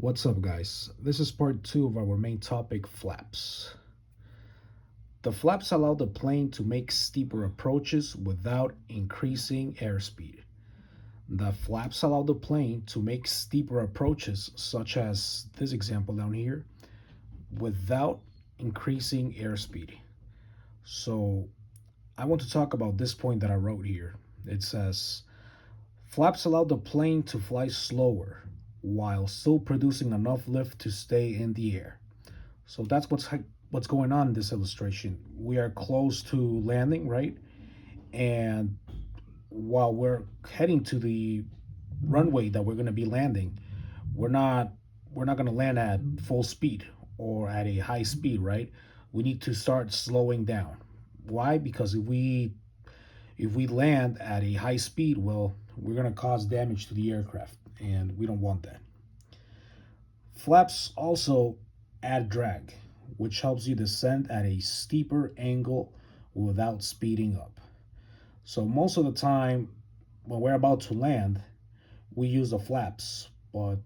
What's up, guys? This is part two of our main topic, flaps. The flaps allow the plane to make steeper approaches without increasing airspeed. The flaps allow the plane to make steeper approaches, such as this example down here, without increasing airspeed. So I want to talk about this point that I wrote here. It says, flaps allow the plane to fly slower while still producing enough lift to stay in the air. So that's what's going on in this illustration. We are close to landing, right? And while we're heading to the runway that we're going to be landing, we're not we're not going to land at full speed or at a high speed, right? We need to start slowing down. Why? Because if we land at a high speed, well, we're going to cause damage to the aircraft, and we don't want that. Flaps also add drag, which helps you descend at a steeper angle without speeding up. So most of the time when we're about to land, we use the flaps. But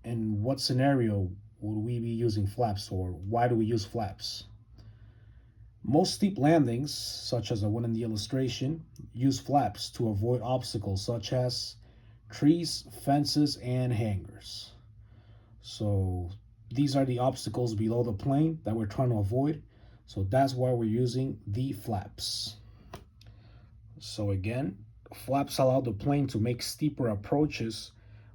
in what scenario would we be using flaps, or why do we use flaps? Most steep landings, such as the one in the illustration, use flaps to avoid obstacles such as trees, fences, and hangars. So these are the obstacles below the plane that we're trying to avoid. So that's why we're using the flaps. So again, flaps allow the plane to make steeper approaches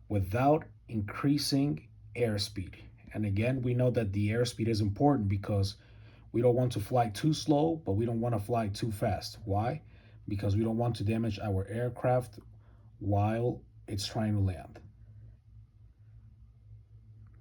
without increasing airspeed. And again, we know that the airspeed is important because we don't want to fly too slow, but we don't want to fly too fast. Why? Because we don't want to damage our aircraft while it's trying to land.